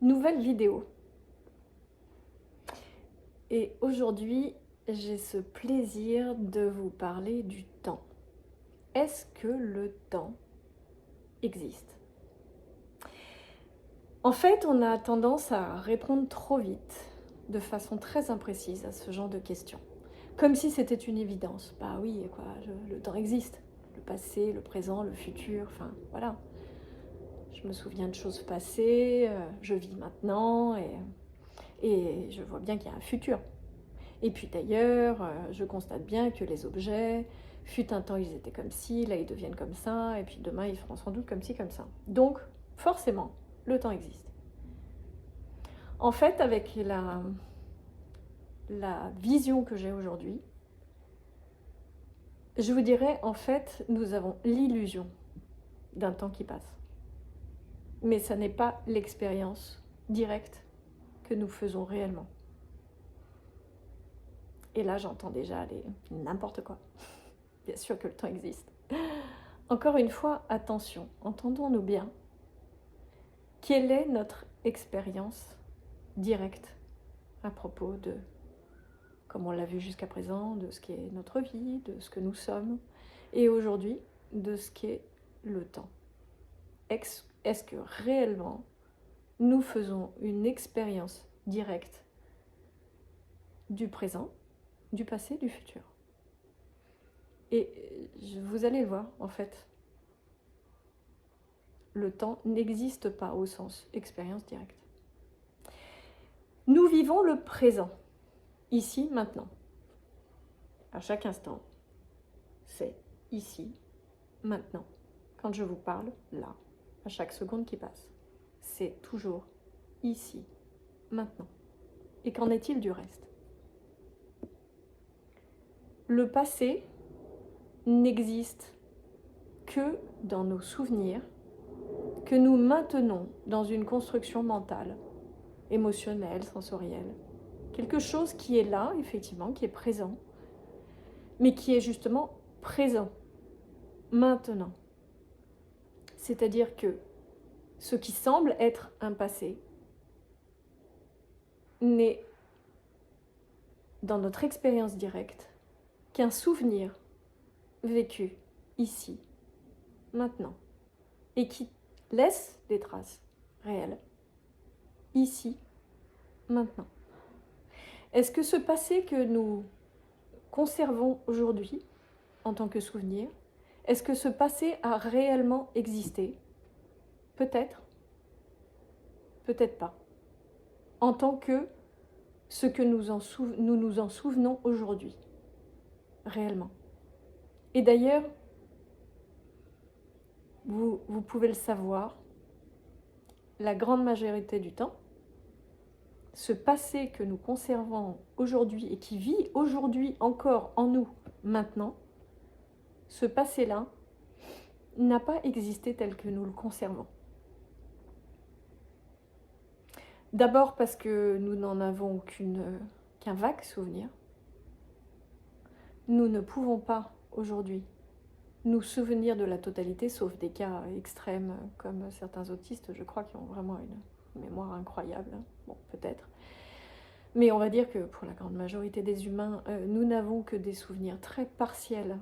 Nouvelle vidéo. Et aujourd'hui, j'ai ce plaisir de vous parler du temps. Est-ce que le temps existe? En fait, on a tendance à répondre trop vite, de façon très imprécise à ce genre de questions. Comme si c'était une évidence. Bah oui, quoi, le temps existe. Le passé, le présent, le futur, enfin voilà. Je me souviens de choses passées, je vis maintenant et je vois bien qu'il y a un futur. Et puis d'ailleurs, je constate bien que les objets, fut un temps ils étaient comme ci, là ils deviennent comme ça, et puis demain ils seront sans doute comme ci, comme ça. Donc forcément, le temps existe. En fait, avec la vision que j'ai aujourd'hui, je vous dirais, en fait, nous avons l'illusion d'un temps qui passe. Mais ça n'est pas l'expérience directe que nous faisons réellement. Et là, j'entends déjà n'importe quoi. Bien sûr que le temps existe. Encore une fois, attention, entendons-nous bien. Quelle est notre expérience directe à propos de, comme on l'a vu jusqu'à présent, de ce qu'est notre vie, de ce que nous sommes, et aujourd'hui, de ce qu'est le temps? Est-ce que réellement, nous faisons une expérience directe du présent, du passé, du futur? Et vous allez le voir, en fait, le temps n'existe pas au sens expérience directe. Nous vivons le présent, ici, maintenant. À chaque instant, c'est ici, maintenant. Quand je vous parle, là, à chaque seconde qui passe, c'est toujours ici, maintenant. Et qu'en est-il du reste? Le passé n'existe que dans nos souvenirs que nous maintenons dans une construction mentale, émotionnelle, sensorielle. Quelque chose qui est là, effectivement, qui est présent, mais qui est justement présent, maintenant. C'est-à-dire que ce qui semble être un passé n'est, dans notre expérience directe, qu'un souvenir vécu ici, maintenant, et qui laisse des traces réelles, ici, maintenant. Est-ce que ce passé que nous conservons aujourd'hui en tant que souvenir, est-ce que ce passé a réellement existé? Peut-être, peut-être pas. En tant que ce que nous nous en souvenons aujourd'hui, réellement. Et d'ailleurs, vous pouvez le savoir, la grande majorité du temps, ce passé que nous conservons aujourd'hui et qui vit aujourd'hui encore en nous, maintenant, ce passé-là n'a pas existé tel que nous le conservons. D'abord parce que nous n'en avons qu'un vague souvenir. Nous ne pouvons pas aujourd'hui nous souvenir de la totalité, sauf des cas extrêmes comme certains autistes, je crois, qui ont vraiment une mémoire incroyable. Bon, peut-être. Mais on va dire que pour la grande majorité des humains, nous n'avons que des souvenirs très partiels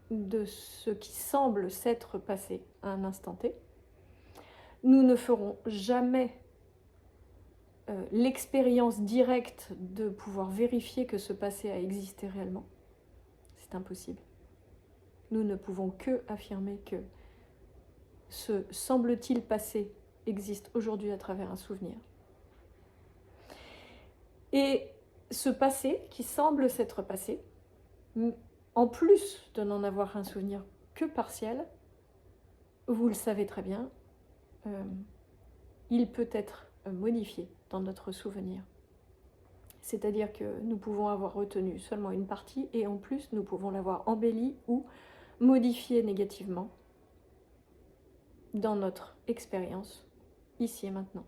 de ce qui semble s'être passé à un instant T. Nous ne ferons jamais l'expérience directe de pouvoir vérifier que ce passé a existé réellement. C'est impossible. Nous ne pouvons que affirmer que ce semble-t-il passé existe aujourd'hui à travers un souvenir. Et ce passé qui semble s'être passé, en plus de n'en avoir un souvenir que partiel, vous le savez très bien, il peut être modifié dans notre souvenir. C'est-à-dire que nous pouvons avoir retenu seulement une partie et en plus nous pouvons l'avoir embellie ou modifiée négativement dans notre expérience, ici et maintenant,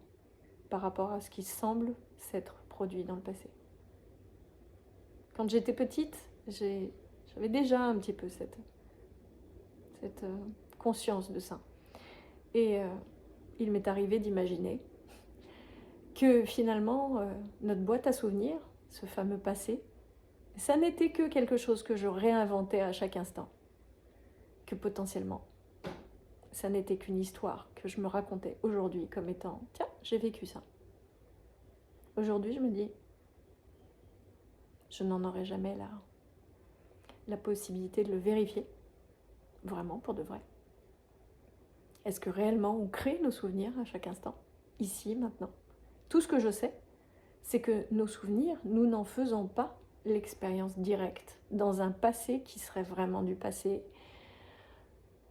par rapport à ce qui semble s'être produit dans le passé. Quand j'étais petite, j'avais déjà un petit peu cette conscience de ça. Et il m'est arrivé d'imaginer que finalement, notre boîte à souvenirs, ce fameux passé, ça n'était que quelque chose que je réinventais à chaque instant. Que potentiellement, ça n'était qu'une histoire que je me racontais aujourd'hui comme étant « Tiens, j'ai vécu ça ». Aujourd'hui, je me dis, je n'en aurai jamais la possibilité de le vérifier, vraiment pour de vrai. Est-ce que réellement on crée nos souvenirs à chaque instant, ici, maintenant? Tout ce que je sais, c'est que nos souvenirs, nous n'en faisons pas l'expérience directe dans un passé qui serait vraiment du passé.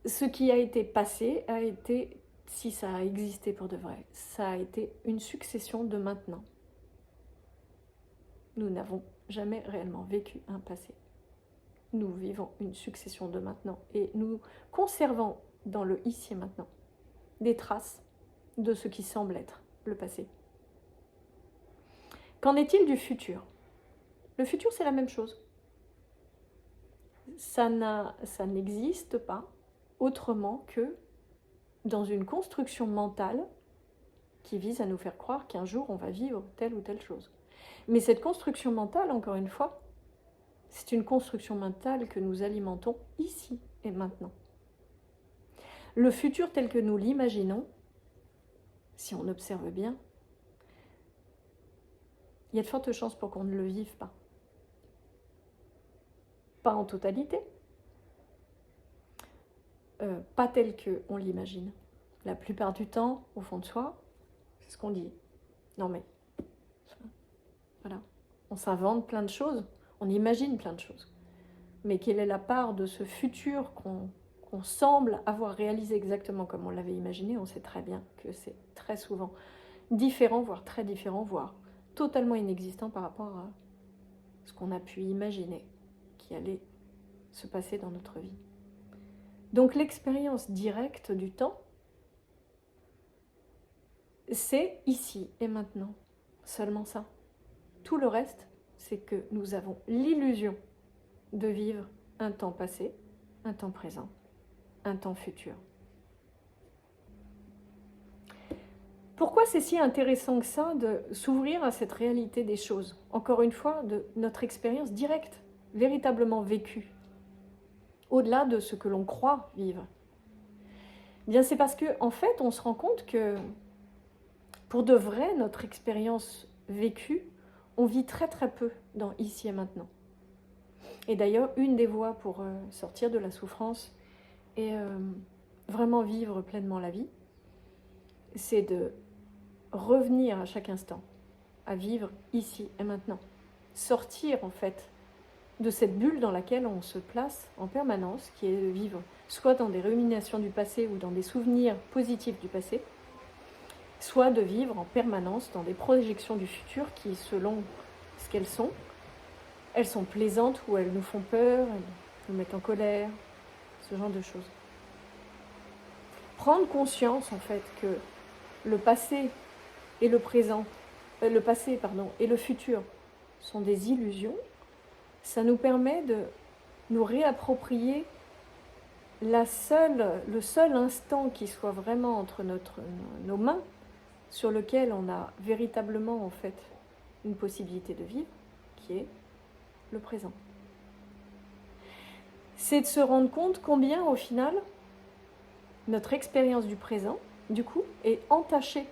Ce qui a été passé a été, si ça a existé pour de vrai, ça a été une succession de maintenant. Nous n'avons jamais réellement vécu un passé. Nous vivons une succession de maintenant et nous conservons dans le ici et maintenant des traces de ce qui semble être le passé. Qu'en est-il du futur? Le futur, c'est la même chose. Ça n'existe pas autrement que dans une construction mentale qui vise à nous faire croire qu'un jour on va vivre telle ou telle chose. Mais cette construction mentale, encore une fois, c'est une construction mentale que nous alimentons ici et maintenant. Le futur tel que nous l'imaginons, si on observe bien, il y a de fortes chances pour qu'on ne le vive pas. Pas en totalité, pas tel qu'on l'imagine. La plupart du temps, au fond de soi, c'est ce qu'on dit. Non mais, voilà, on s'invente plein de choses, on imagine plein de choses. Mais quelle est la part de ce futur qu'on semble avoir réalisé exactement comme on l'avait imaginé? On sait très bien que c'est très souvent différent, voire très différent, voire totalement inexistant par rapport à ce qu'on a pu imaginer qui allait se passer dans notre vie. Donc l'expérience directe du temps, c'est ici et maintenant, seulement ça. Tout le reste, c'est que nous avons l'illusion de vivre un temps passé, un temps présent, un temps futur. Pourquoi c'est si intéressant que ça de s'ouvrir à cette réalité des choses? Encore une fois, de notre expérience directe, véritablement vécue, au-delà de ce que l'on croit vivre. Bien, c'est parce que, en fait, on se rend compte que, pour de vrai, notre expérience vécue, on vit très très peu dans ici et maintenant. Et d'ailleurs, une des voies pour sortir de la souffrance et vraiment vivre pleinement la vie, c'est de revenir à chaque instant, à vivre ici et maintenant. Sortir en fait de cette bulle dans laquelle on se place en permanence, qui est de vivre soit dans des ruminations du passé ou dans des souvenirs positifs du passé, soit de vivre en permanence dans des projections du futur qui, selon ce qu'elles sont plaisantes ou elles nous font peur, elles nous mettent en colère, ce genre de choses. Prendre conscience en fait que le passé et le présent, le passé pardon, et le futur sont des illusions, ça nous permet de nous réapproprier le seul instant qui soit vraiment entre nos mains, sur lequel on a véritablement en fait une possibilité de vivre, qui est le présent. C'est de se rendre compte combien au final notre expérience du présent, du coup, est entachée.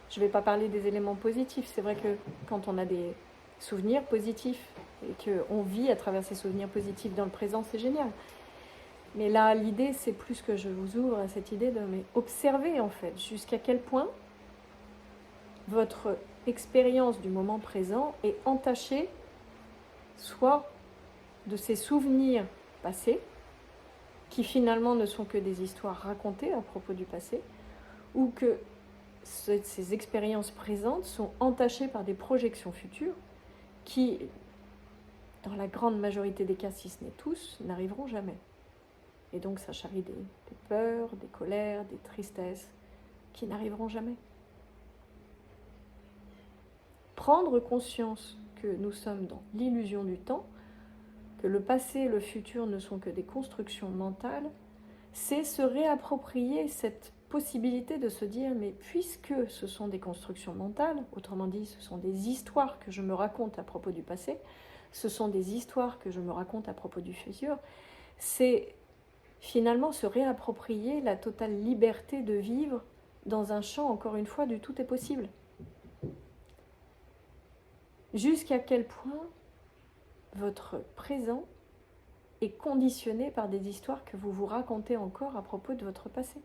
Je ne vais pas parler des éléments positifs, c'est vrai que quand on a des souvenirs positifs et qu'on vit à travers ces souvenirs positifs dans le présent, c'est génial. Mais là, l'idée, c'est plus que je vous ouvre à cette idée de observer en fait jusqu'à quel point votre expérience du moment présent est entachée soit de ces souvenirs passés, qui finalement ne sont que des histoires racontées à propos du passé, ou que ces expériences présentes sont entachées par des projections futures qui, dans la grande majorité des cas, si ce n'est tous, n'arriveront jamais. Et donc ça charrie des peurs, des colères, des tristesses qui n'arriveront jamais. Prendre conscience que nous sommes dans l'illusion du temps, que le passé et le futur ne sont que des constructions mentales, c'est se réapproprier cette possibilité de se dire, mais puisque ce sont des constructions mentales, autrement dit, ce sont des histoires que je me raconte à propos du passé, ce sont des histoires que je me raconte à propos du futur, c'est finalement se réapproprier la totale liberté de vivre dans un champ, encore une fois, du tout est possible. Jusqu'à quel point votre présent est conditionné par des histoires que vous vous racontez encore à propos de votre passé.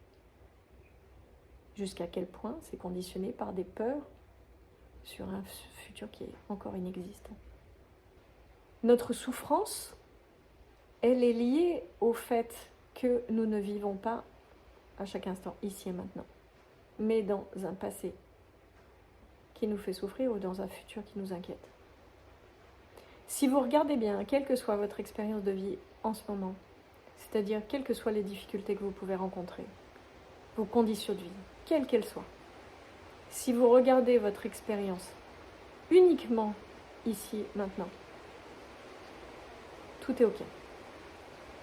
Jusqu'à quel point c'est conditionné par des peurs sur un futur qui est encore inexistant. Notre souffrance, elle est liée au fait que nous ne vivons pas à chaque instant, ici et maintenant, mais dans un passé qui nous fait souffrir ou dans un futur qui nous inquiète. Si vous regardez bien, quelle que soit votre expérience de vie en ce moment, c'est-à-dire quelles que soient les difficultés que vous pouvez rencontrer, vos conditions de vie, quelles qu'elles soient, si vous regardez votre expérience uniquement ici, maintenant, tout est ok.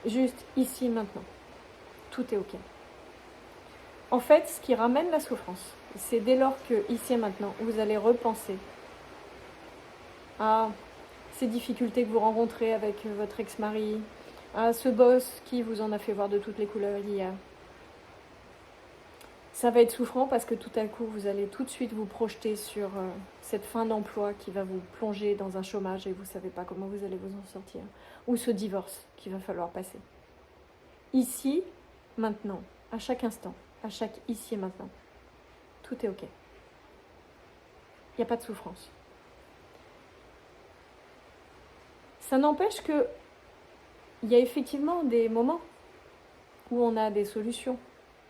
Juste ici, maintenant, tout est ok. En fait, ce qui ramène la souffrance, c'est dès lors que, ici et maintenant, vous allez repenser à ces difficultés que vous rencontrez avec votre ex-mari, à ce boss qui vous en a fait voir de toutes les couleurs hier. Ça va être souffrant parce que tout à coup, vous allez tout de suite vous projeter sur cette fin d'emploi qui va vous plonger dans un chômage et vous ne savez pas comment vous allez vous en sortir. Ou ce divorce qu'il va falloir passer. Ici, maintenant, à chaque instant, à chaque ici et maintenant, tout est ok. Il n'y a pas de souffrance. Ça n'empêche que il y a effectivement des moments où on a des solutions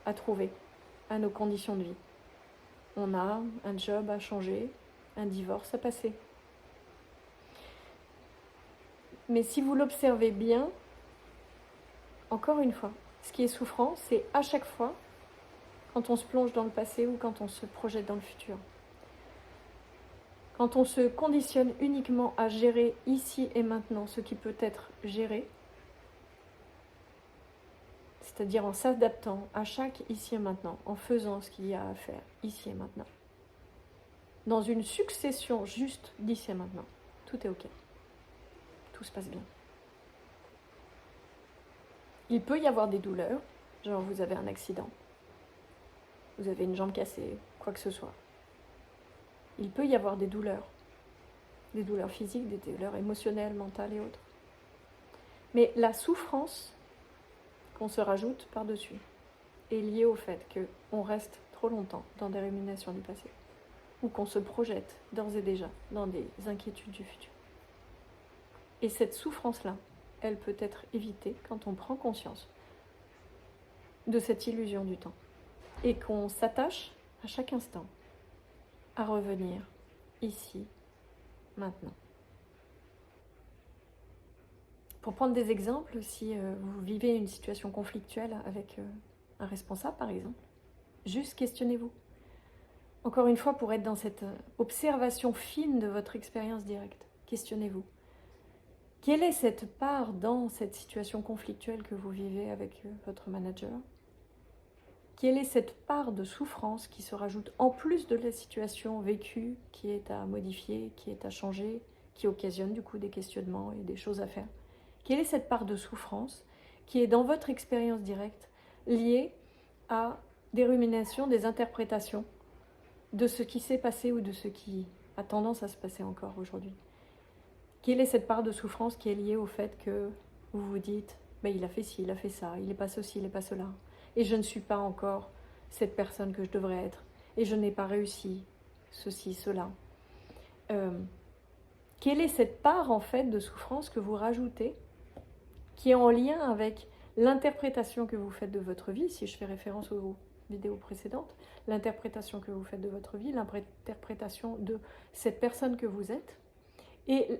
à trouver à nos conditions de vie. On a un job à changer, un divorce à passer. Mais si vous l'observez bien, encore une fois, ce qui est souffrant, c'est à chaque fois quand on se plonge dans le passé ou quand on se projette dans le futur. Quand on se conditionne uniquement à gérer ici et maintenant ce qui peut être géré, c'est-à-dire en s'adaptant à chaque ici et maintenant, en faisant ce qu'il y a à faire ici et maintenant, dans une succession juste d'ici et maintenant, tout est ok. Tout se passe bien. Il peut y avoir des douleurs, genre vous avez un accident, vous avez une jambe cassée, quoi que ce soit. Il peut y avoir des douleurs physiques, des douleurs émotionnelles, mentales et autres. Mais la souffrance qu'on se rajoute par-dessus est liée au fait qu'on reste trop longtemps dans des ruminations du passé ou qu'on se projette d'ores et déjà dans des inquiétudes du futur. Et cette souffrance-là, elle peut être évitée quand on prend conscience de cette illusion du temps et qu'on s'attache à chaque instant à revenir ici, maintenant. Pour prendre des exemples, si vous vivez une situation conflictuelle avec un responsable par exemple, juste questionnez-vous. Encore une fois, pour être dans cette observation fine de votre expérience directe, questionnez-vous. Quelle est cette part dans cette situation conflictuelle que vous vivez avec votre manager ? Quelle est cette part de souffrance qui se rajoute en plus de la situation vécue, qui est à modifier, qui est à changer, qui occasionne du coup des questionnements et des choses à faire ? Quelle est cette part de souffrance qui est dans votre expérience directe liée à des ruminations, des interprétations de ce qui s'est passé ou de ce qui a tendance à se passer encore aujourd'hui ? Quelle est cette part de souffrance qui est liée au fait que vous vous dites il a fait ci, il a fait ça, il n'est pas ceci, il n'est pas cela, et je ne suis pas encore cette personne que je devrais être, et je n'ai pas réussi ceci, cela. Quelle est cette part en fait de souffrance que vous rajoutez qui est en lien avec l'interprétation que vous faites de votre vie, si je fais référence aux vidéos précédentes, l'interprétation que vous faites de votre vie, l'interprétation de cette personne que vous êtes, et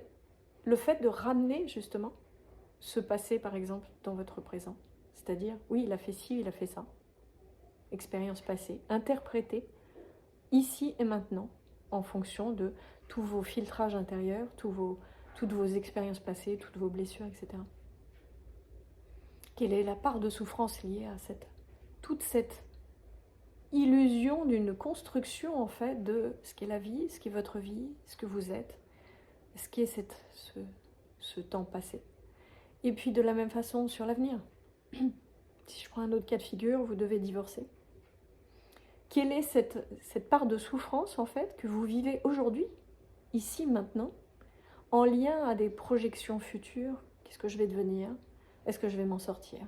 le fait de ramener justement ce passé par exemple dans votre présent. C'est-à-dire, oui, il a fait ci, il a fait ça. Expérience passée, interprétée ici et maintenant en fonction de tous vos filtrages intérieurs, toutes vos expériences passées, toutes vos blessures, etc. Quelle est la part de souffrance liée à toute cette illusion d'une construction en fait de ce qu'est la vie, ce qu'est votre vie, ce que vous êtes, ce qu'est ce temps passé. Et puis de la même façon sur l'avenir. Si je prends un autre cas de figure, vous devez divorcer. Quelle est cette part de souffrance en fait que vous vivez aujourd'hui, ici, maintenant, en lien à des projections futures? Qu'est-ce que je vais devenir? Est-ce que je vais m'en sortir?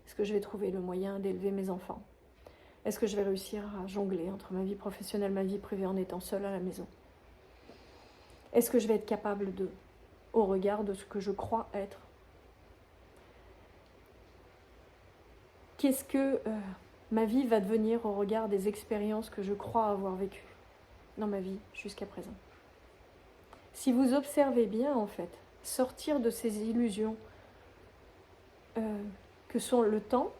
Est-ce que je vais trouver le moyen d'élever mes enfants? Est-ce que je vais réussir à jongler entre ma vie professionnelle et ma vie privée en étant seule à la maison? Est-ce que je vais être capable de, au regard de ce que je crois être? Qu'est-ce que ma vie va devenir au regard des expériences que je crois avoir vécues dans ma vie jusqu'à présent? Si vous observez bien, en fait, sortir de ces illusions que sont le temps,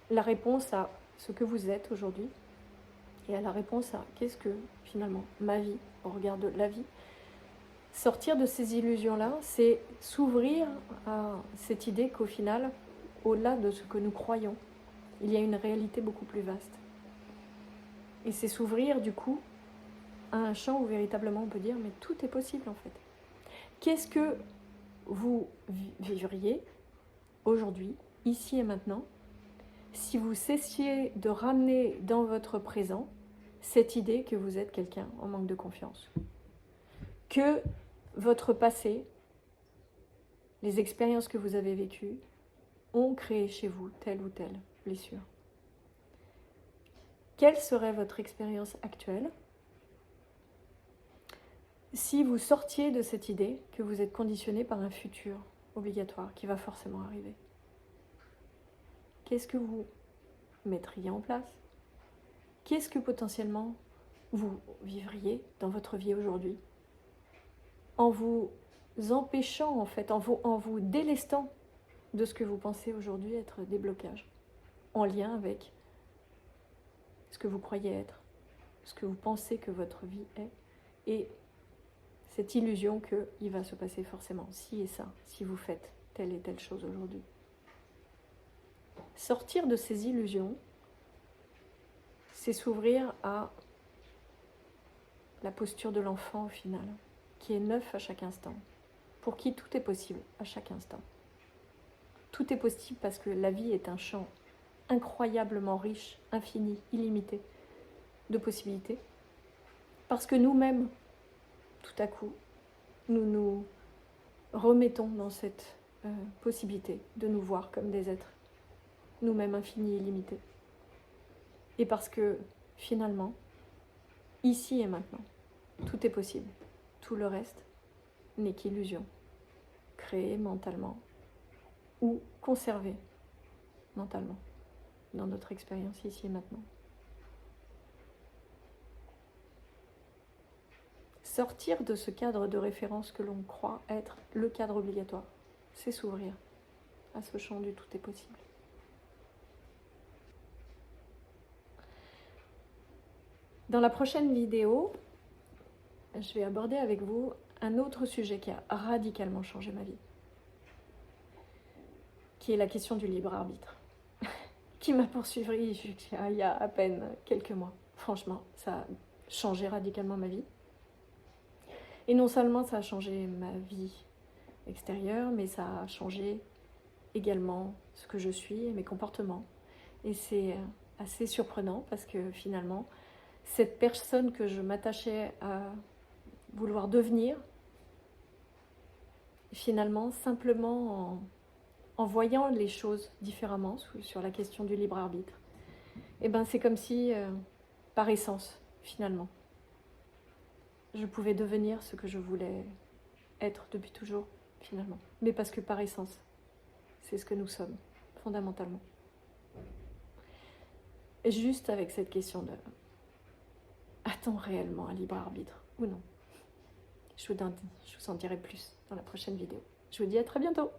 la réponse à ce que vous êtes aujourd'hui, et à la réponse à qu'est-ce que, finalement, ma vie, au regard de la vie, sortir de ces illusions-là, c'est s'ouvrir à cette idée qu'au final, au-delà de ce que nous croyons, il y a une réalité beaucoup plus vaste. Et c'est s'ouvrir, du coup, à un champ où véritablement on peut dire, mais tout est possible, en fait. Qu'est-ce que vous vivriez aujourd'hui, ici et maintenant, si vous cessiez de ramener dans votre présent cette idée que vous êtes quelqu'un en manque de confiance, que votre passé, les expériences que vous avez vécues, ont créé chez vous telle ou telle blessure? Quelle serait votre expérience actuelle si vous sortiez de cette idée que vous êtes conditionné par un futur obligatoire qui va forcément arriver? Qu'est-ce que vous mettriez en place? Qu'est-ce que potentiellement vous vivriez dans votre vie aujourd'hui en vous empêchant, en fait, en vous délestant de ce que vous pensez aujourd'hui être des blocages, en lien avec ce que vous croyez être, ce que vous pensez que votre vie est, et cette illusion qu'il va se passer forcément ci et ça, si vous faites telle et telle chose aujourd'hui. Sortir de ces illusions, c'est s'ouvrir à la posture de l'enfant au final, qui est neuf à chaque instant, pour qui tout est possible à chaque instant. Tout est possible parce que la vie est un champ incroyablement riche, infini, illimité de possibilités. Parce que nous-mêmes, tout à coup, nous nous remettons dans cette possibilité de nous voir comme des êtres, nous-mêmes infinis et illimités. Et parce que, finalement, ici et maintenant, tout est possible. Tout le reste n'est qu'illusion, créée mentalement ou conservée mentalement dans notre expérience ici et maintenant. Sortir de ce cadre de référence que l'on croit être le cadre obligatoire, c'est s'ouvrir à ce champ du tout est possible. Dans la prochaine vidéo, je vais aborder avec vous un autre sujet qui a radicalement changé ma vie, qui est la question du libre arbitre, qui m'a poursuivi il y a à peine quelques mois. Franchement, ça a changé radicalement ma vie. Et non seulement ça a changé ma vie extérieure, mais ça a changé également ce que je suis et mes comportements. Et c'est assez surprenant parce que finalement, cette personne que je m'attachais à vouloir devenir, finalement, simplement en voyant les choses différemment sur la question du libre arbitre, et ben c'est comme si, par essence, finalement, je pouvais devenir ce que je voulais être depuis toujours, finalement. Mais parce que par essence, c'est ce que nous sommes, fondamentalement. Et juste avec cette question de a-t-on réellement un libre arbitre ou non? Je vous en dirai plus dans la prochaine vidéo. Je vous dis à très bientôt.